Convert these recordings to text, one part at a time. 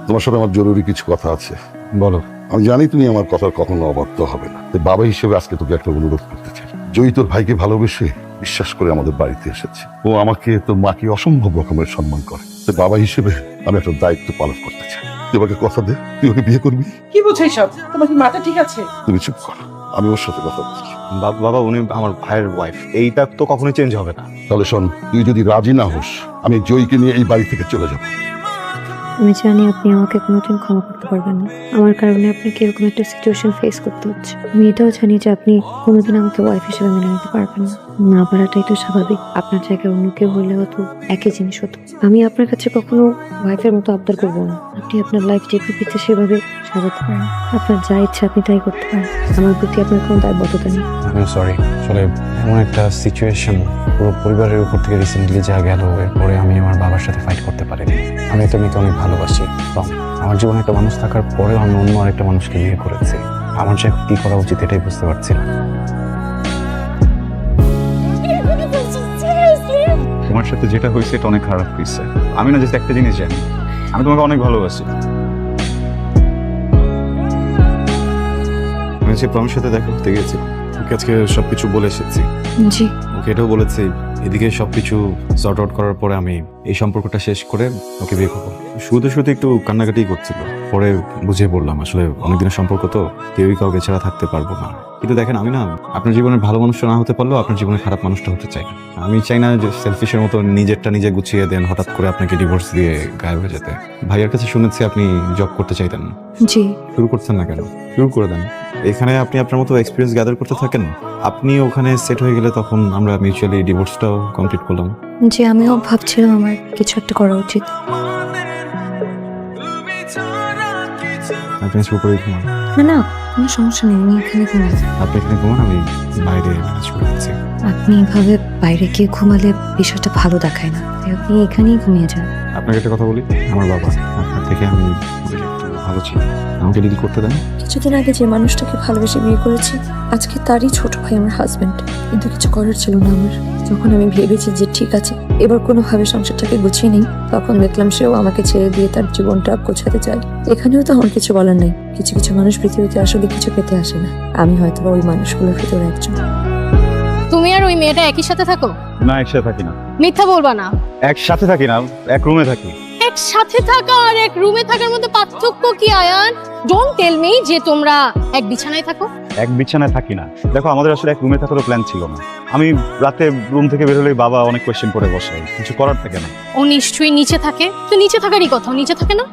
তোমার সাথে আমার জরুরি কিছু কথা আছে। বলো। আমি জানি তুমি আমার কথার কখনো অবাধ্য হবে না, তাই বাবা হিসেবে আজকে তোকে একটা অনুরোধ করতে চাই। জয়ী তোর ভাইকে ভালোবেসে বিশ্বাস করে আমাদের বাড়িতে এসেছে। ও আমাকে তোর মাকে অসম্ভব রকমের সম্মান করে, তাই বাবা হিসেবে আমি একটা দায়িত্ব পালন করতে চাই। তুই আমাকে কথা দে, তুই ওকে বিয়ে করবি। কি বলছো সব? তোমার কি মাথা ঠিক আছে? তুমি চুপ কর, আমি ওর সাথে কথা বলছি। বাবা, উনি আমার ভাইয়ের ওয়াইফ, এইটা তো কখনোই চেঞ্জ হবে না। তাহলে শোন, তুই যদি রাজি না হোস, আমি জয়ীকে নিয়ে এই বাড়ি থেকে চলে যাবো। আমি জানি আপনি আমাকে কোনোদিন ক্ষমা করতে পারবেন না। আমার কারণে আপনাকে এরকম একটা সিচুয়েশন ফেস করতে হচ্ছে। আমি এটাও জানি যে আপনি কোনোদিন আমাকে ওয়াইফ হিসেবে মেনে নিতে পারবেন না। না পারাটাই তো স্বাভাবিক। আপনার জায়গায় অন্য কেউ হলেও তো একই জিনিস হতো। আমি আপনার কাছে কখনো ওয়াইফের মতো আবদার করবো না। আপনি আপনার লাইফ যেভাবে ইচ্ছে সেভাবে সাজাতে পারেন। আপনার যা ইচ্ছা আপনি তাই করতে পারেন। আমার প্রতি আপনার কোনো দায়বদ্ধতা নেই। আমি সরি, আসলে এমন একটা সিচুয়েশন পুরো পরিবারের উপর থেকে রিসেন্টলি যা গেল, এরপরে আমি আমার বাবার সাথে ফাইট করতে পারিনি। আমি একটা মেয়েকে অনেক ভালোবাসি এবং আমার জীবনে একটা মানুষ থাকার পরেও আমি অন্য আরেকটা মানুষকে বিয়ে করেছি। আমার যে কি করা উচিত এটাই বুঝতে পারছি না। তোমার সাথে যেটা হয়েছে এটা অনেক খারাপ হয়েছে। আমি না জাস্ট একটা জিনিস জানি, আমি তোমাকে অনেক ভালোবাসি। আমি যে প্রমের সাথে দেখা করতে গেছি, ওকে আজকে সবকিছু বলে এসেছি। জি। ওকে এটাও বলেছি এদিকে সবকিছু সর্ট আউট করার পরে আমি এই সম্পর্কটা শেষ করে ওকে বিয়ে করবো। শুরুতে শুরুতে একটু কান্নাকাটি করছিল, পরে বুঝিয়ে বললাম আসলে অনেকদিনের সম্পর্ক তো, কেউই কাউকে ছাড়া থাকতে পারবো না। কিন্তু দেখেন, আমি না আপনার জীবনের ভালো মানুষটা না হতে পারলেও আপনার জীবনের খারাপ মানুষটা হতে চাই। আমি চাই না যে সেলফিশের মতো নিজেরটা নিজে গুছিয়ে দেন, হঠাৎ করে আপনাকে ডিভোর্স দিয়ে গায়েব হয়ে যেতে। ভাইয়ের কাছে শুনেছি আপনি জব করতে চাইতেন। জি। শুরু করছেন না কেন? শুরু করে দেন। এখানে আপনি আপনার মতো এক্সপিরিয়েন্স গ্যাদার করতে থাকেন। আপনি ওখানে সেট হয়ে গেলে তখন আমরা মিউচুয়ালি ডিভোর্সটাও কমপ্লিট করলাম। জি, আমিও ভাবছিলাম আমার কিছু একটা করা উচিত। আপনি উপরে ঘুমান। না না, কোনো সমস্যা নেই, আমি এখানে ঘুমাই। আপনি এখানে ঘুমান, আমি বাইরে ম্যানেজ করে দিচ্ছি। আপনি এভাবে বাইরে গিয়ে ঘুমালে বিষয়টা ভালো দেখায় না, তাই আপনি এখানেই ঘুমিয়ে যান। আপনাকে একটা কথা বলি, আমার বাবা আপনার থেকে আমি একটু ভালো ছিল, আমাকে ডিল করতে দেন। কিছুদিন আগে যে মানুষটাকে ভালোবেসে বিয়ে করেছি, আজকে তারই ছোট ভাই আমার হাজবেন্ড। কিন্তু কিছু করার ছিল না আমার। যখন আমি ভেবেছি যে ঠিক আছে এবার কোনোভাবে সংসারটাকে গুছিয়ে নেই, তখন দেখলাম সেও আমাকে ছেড়ে দিয়ে তার জীবনটা গোছাতে চায়। এখানেও তো আমার কিছু বলার নেই। কিছু কিছু মানুষ পৃথিবীতে আসলে কিছু পেতে আসে না। আমি হয়তো ওই মানুষগুলোর ভিতরে একজন। তুমি আর ওই মেয়েটা একই সাথে থাকো? না, একসাথে থাকি না। মিথ্যা বলবা না। একসাথে থাকি না, এক রুমে থাকি। একসাথে থাকা আর এক রুমে থাকার মধ্যে পার্থক্য কি আয়ান? ডোন্ট টেল মি যে তোমরা এক বিছানায় থাকো। এক বিছানায় থাকি না। দেখো, আমাদের আসলে এক রুমে থাকারও প্ল্যান ছিল না। আমি রাতে রুম থেকে বের হলেই বাবা অনেক কোয়েশ্চেন করে বসে, কিছু করার থাকে না। ও নিশ্চয়ই নিচে থাকে। তো নিচে থাকারই কথা, ও নিচে থাকে না?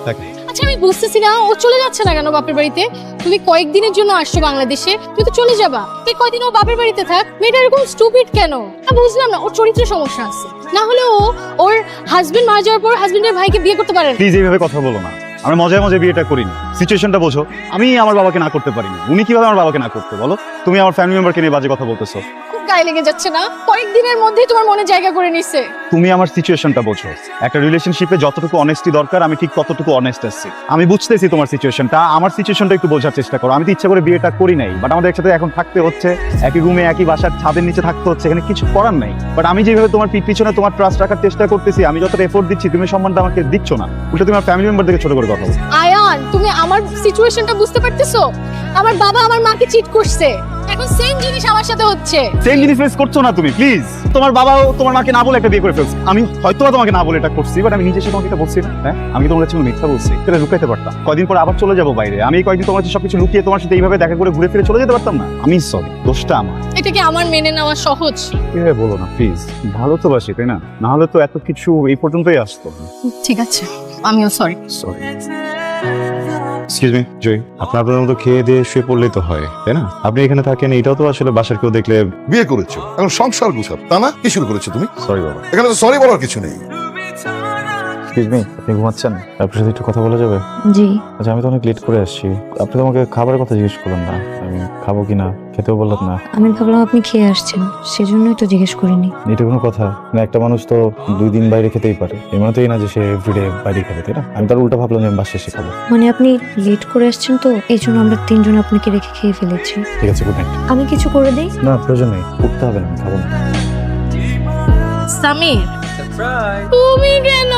থাকে। আচ্ছা, আমি বুঝতেছি না ও চলে যাচ্ছে না কেন বাপের বাড়িতে? তুমি কয়েকদিনের জন্য আসছো বাংলাদেশে, তুমি তো চলে যাবা। এই কয়দিন ও বাপের বাড়িতে থাক। মেয়েটা এরকম স্টুপিড কেন? বুঝলাম না, ওর চরিত্রে সমস্যা আছে। না হলে ও ওর হাজবেন্ড মারা যাওয়ার পর হাজবেন্ডের ভাইকে বিয়ে করতে পারে না। প্লিজ এইভাবে কথা বলো না। আমরা মজায় মজায় বিয়েটা করিনি। সিচুয়েশনটা বোঝো। আমি আমার বাবাকে না করতে পারিনি, উনি কিভাবে আমার বাবাকে না করতে বলো? তুমি আমার ফ্যামিলি মেম্বারকে নিয়ে বাজে কথা বলতেছো। খুব গায়ে লেগে যাচ্ছে না? কয়েকদিনের মধ্যেই তোমার মনে জায়গা করে নিছে। তুমি আমার সিচুয়েশনটা বোঝো। একটা রিলেশনশিপে যতটুকু অনেস্টি দরকার আমি ঠিক ততটুকু অনেস্ট আছি। আমি বুঝতেছি তোমার সিচুয়েশনটা, আমার সিচুয়েশনটা একটু বোঝার চেষ্টা করো। আমি তো ইচ্ছা করে বিয়েটা করি নাই, বাট আমাদের একসাথে এখন থাকতে হচ্ছে, একই রুমে একই বাসার ছাদের নিচে থাকতে হচ্ছে, এখানে কিছু করার নাই। বাট আমি যেভাবে তোমার পিছনে তোমার ট্রাস্ট রাখার চেষ্টা করতেছি, আমি যতটা এফোর্ট দিচ্ছি, তুমি সম্মানটা আমাকে দিচ্ছ না। উল্টো তুমি আমার ফ্যামিলি মেম্বার থেকে ছোট করে কথা বলো। আয়ান, তুমি আমার সিচুয়েশনটা বুঝতে পারতেছো? আমার বাবা আমার মাকে চিট করছে, এখন সেম জিনিস আমার সাথে হচ্ছে। সেম জিনিস ফেস করছো না তুমি, প্লিজ। তোমার বাবাও তোমার মাকে না বলে একটা বিয়ে করে ফেলছে। আমি হয়তো তোমাকে না বলে এটা করছি, বাট আমি নিজে সাথে তোমাকে এটা বলছি না। হ্যাঁ, আমি তোমার কাছে মিথ্যা বলছি, এটা লুকাইতে পারতাম। কয়দিন পর আবার চলে যাবো বাইরে। আমি কয়দিন তোমার কাছে সবকিছু লুকিয়ে তোমার সাথে এইভাবে দেখা করে ঘুরে ফিরে চলে যেতে পারতাম না? আমি সরি, দোষটা আমার। এটা কি আমার মেনে নেওয়া সহজ? এভাবে বলো না প্লিজ, ভালো তো বাসি, তাই না? না হলে তো এত কিছু এই পর্যন্তই আসতো। ঠিক আছে, আমিও সরি। সরি। এক্সকিউজ মি জয়, আপনার মতো খেয়ে দিয়ে শুয়ে পড়লেই তো হয়, তাই না? আপনি এখানে থাকেন, এটাও তো আসলে বাসার কেউ দেখলে। বিয়ে করেছো, এখন সংসার গুছাব, তা না? কি শুরু করেছো তুমি? সরি বাবা। এখানে তো সরি বলার কিছু নেই। এক্সকিউজ মি, আপনি ঘুমাচ্ছেন? আপনার সাথে একটু কথা বলা যাবে? জি। আচ্ছা, আমি তো অনেক লেট করে আসছি। আপনি তো আমাকে খাবারের কথা জিজ্ঞেস করলেন না, আমি খাবো কিনা খেতেও বললেন না। আমি ভাবলাম আপনি খেয়ে আসছেন, সেজন্যই তো জিজ্ঞেস করিনি। এটা কোনো কথা না? একটা মানুষ তো 2 দিন বাইরে খেতেই পারে, এমন তোই না যে সে এভরিডে বাইরে খাবে, তাই না? আমি তার উল্টা ভাবলাম যে আমি বাসে এসে খাবো। মানে আপনি লেট করে আসছেন তো, এই জন্য আমরা 3 জন আপনাকে রেখে খেয়ে ফেলেছি। ঠিক আছে, গুড নাইট। আমি কিছু করে দেই? না, প্রয়োজন নেই, উঠতে হবে না, আমি খাবো না। সামির তুমি কেন?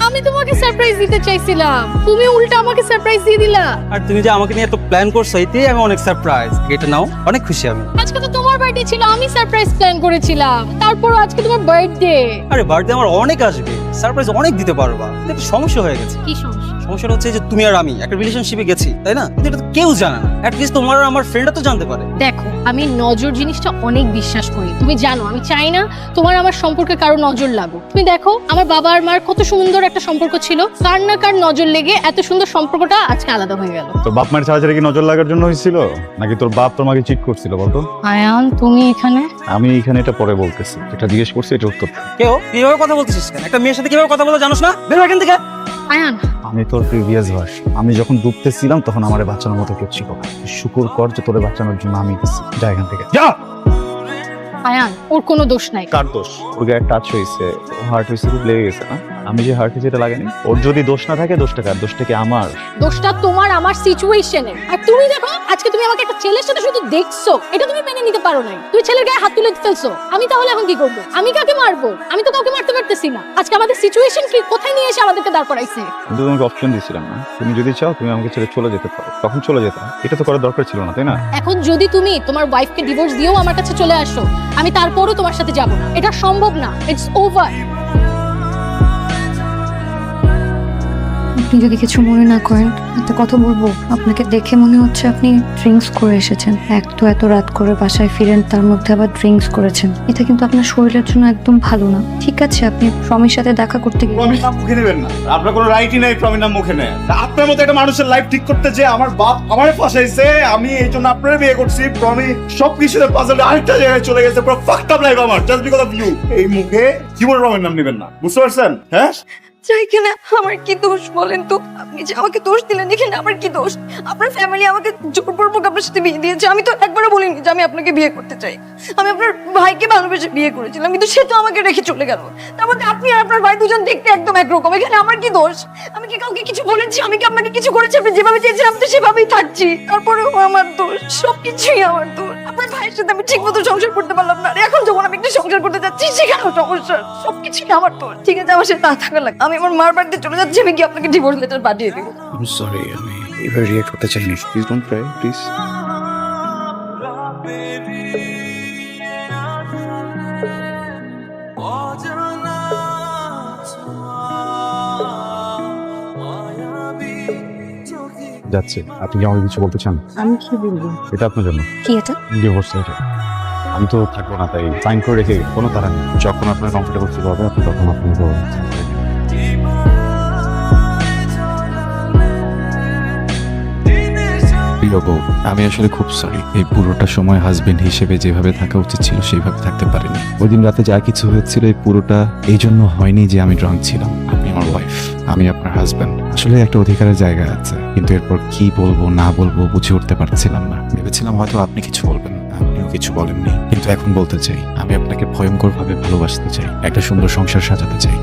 আমি তোমাকে সারপ্রাইজ দিতে চাইছিলাম, তুমি উল্টা আমাকে সারপ্রাইজ দিয়ে দিলা। আর তুমি যে আমাকে নিয়ে এত প্ল্যান করছো এতেই আমি অনেক সারপ্রাইজ। এটা নাও, অনেক খুশি আমি। আজকে তো তোমার বার্থডে ছিল, আমি সারপ্রাইজ প্ল্যান করেছিলাম, তারপর আজকে তোমার বার্থডে। আরে বার্থডে আমার অনেক আসবে, সারপ্রাইজ অনেক দিতে পারবা। কিন্তু একটা সমস্যা হয়ে গেছে। কি সমস্যা? সমস্যাটা হচ্ছে যে তুমি আর আমি একটা রিলেশনশিপে গেছি, তাই না? কিন্তু এটা তো কেউ জানে না। অ্যাটলিস্ট তোমার আর আমার ফ্রেন্ডরা তো জানতে পারে। দেখো, আমি নজর জিনিসটা অনেক বিশ্বাস করি, তুমি জানো। আমি চাই না তোমার আমার সম্পর্কে কারো নজর লাগুক। তুমি দেখো আমার বাবা আর মার কত সুন্দর একটা সম্পর্ক ছিল, কার না কার নজর লেগে এত সুন্দর সম্পর্কটা আজকে আলাদা হয়ে গেল। তোর বাপ মায়ের ছাড়া কি নজর লাগার জন্য হয়েছিল, নাকি তোর বাপ তোর মাকে চিট করছিল বলতো? আয়ান, তুমি এখানে? আমি এখানে এটা পরে বলতেছি, এটা জিজ্ঞেস করছি, এটা উত্তর। কেউ কিভাবে কথা বলতেছিস কেন? একটা মেয়ের সাথে কিভাবে কথা বলে জানোস না? বের হ এখান থেকে। আয়ান, আমি তোর প্রিভিয়াস ভার্স। আমি যখন ডুবতেছিলাম তখন আমারে বাঁচানোর মতো কেউ ছিল না। শুকুর কর যে তোরে বাঁচানোর জন্য আমি গেছি। যা এখান থেকে যা। আয়ান, ওর কোনো দোষ নাই। কার দোষ? ওর গায়ে টাচ হয়েছে, হার্ট হয়েছে, খুব লেগে গেছে না? আমি যে হার্টে যেটা লাগেনি, ওর যদি দোষ না থাকে দোষটা কার? দোষটা কি আমার? দোষটা তোমার আমার সিচুয়েশনের। আর তুমি দেখো আজকে তুমি আমাকে একটা ছেলের সাথে শুধু দেখছো, এটা তুমি মেনে নিতে পারো নাই। তুমি ছেলের গায়ে হাত তুলে ফেলছো। আমি তাহলে এখন কি করবো? আমি কাকে মারবো? আমি তো কাউকে মারতে পারতেছি না। আজকে আমাদের সিচুয়েশন কি, কোথায় নিয়ে এসে আমাদেরকে দাঁড় করাইছে? কিন্তু তোমাকে অপশন দিয়েছিলাম না, তুমি যদি চাও তুমি আমাকে ছেড়ে চলে যেতে পারো, তখন চলে যেতাম। এটা তো করার দরকার ছিল না, তাই না? এখন যদি তুমি তোমার ওয়াইফকে ডিভোর্স দিয়েও আমার কাছে চলে আসো, আমি তারপরও তোমার সাথে যাব না। এটা সম্ভব না। It's over. আপনি যদি কিছু মনে না করেন একটা কথা বলবো। আপনাকে দেখে মনে হচ্ছে আপনি ড্রিঙ্কস করে এসেছেন। এক তো এত রাত করে বাসায় ফিরেন, তার মধ্যে আবার ড্রিঙ্কস করেছেন। এটা কিন্তু আপনার শরীরের জন্য একদম ভালো না। ঠিক আছে, আপনি প্রমির সাথে দেখা করতে গেলেন। প্রমিস নাম মুখে নেবেন না। আপনার কোনো রাইটই নেই প্রমিস নাম মুখে নেয়। আপনার মতো একটা মানুষের লাইফ ঠিক করতে যে আমার বাপ আমারে ফাঁসাইছে, আমি এই জন্য আপনার বিয়ে করছি। প্রমি সবকিছুতে পাজলে আরেকটা জায়গায় চলে গেছে। পুরো ফাকড আপ লাইফ আমার, জাস্ট বিকজ অফ ইউ। এই মুখে জীবনের প্রমিস নাম নেবেন না, বুঝতে পারছেন? হ্যাঁ, চাই কিনা আমার কি দোষ বলেন তো? আপনি যে আমাকে দোষ দিলেন, এখানে আমার কি দোষ? আপনার ফ্যামিলি আমাকে জোরপূর্বক আপনার সাথে বিয়ে দিয়েছে। আমি তো একবারও বলিনি যে আমি আপনাকে বিয়ে করতে চাই। আমি আপনার ভাইকে ভালোবেসে বিয়ে করেছিলাম, কিন্তু সে তো আমাকে রেখে চলে গেল। তার মধ্যে আপনি আর আপনার ভাই দুজন দেখতে একদম একরকম। এখানে আমার কি দোষ? আমি কি কাউকে কিছু বলেছি? আমি কি আপনাকে কিছু করেছি? আপনি যেভাবে চেয়েছেন আমি তো সেভাবেই থাকছি। তারপরেও আমার দোষ, সবকিছুই আমার দোষ। আপনার ভাইয়ের সাথে আমি ঠিক মতো সংসার করতে পারলাম না, আর এখন যখন আমি একটু সংসার করতে যাচ্ছি সেখানেও সমস্যা। সবকিছুই আমার দোষ। ঠিক আছে, আমার সাথে না থাকা লাগে। আমি আমার মার বাড়িতে চলে যাচ্ছি। আমি কি আপনাকে ডিভোর্স লেটার পাঠিয়ে দেবো? সরি, আমি এভাবে রিয়েক্ট করতে চাইনি। Please don't Cry, please. যাচ্ছে। আপনি কি আমাকে কিছু বলতে চান? আমি কি বলবো? এটা আপনার জন্য কি এটা? Divorce letter. আমি তো থাকবো না, তাই সাইন করে রেখে কোনো তারা নেই। যখন আপনার কমফোর্টেবল ফিল হবে আপনি তখন আপনাকে sign করে দিন। প্রিয় বউ, আমি আসলে খুব সরি। এই পুরোটা সময় হাজবেন্ড হিসেবে যেভাবে থাকা উচিত ছিল সেইভাবে থাকতে পারিনি। ওই দিন রাতে যা কিছু হয়েছিল এই পুরোটা এই জন্য হয়নি যে আমি ড্রাঙ্ক ছিলাম। আপনি আমার ওয়াইফ, আমি আপনার হাজবেন্ড। আসলে একটা অধিকারের জায়গা আছে, কিন্তু এরপর কি বলবো না বলবো বুঝে উঠতে পারছিলাম না। ভেবেছিলাম হয়তো আপনি কিছু বলবেন, আপনিও কিছু বলেননি। কিন্তু এখন বলতে চাই, আমি আপনাকে ভয়ঙ্কর ভাবে ভালোবাসতে চাই, একটা সুন্দর সংসার সাজাতে চাই।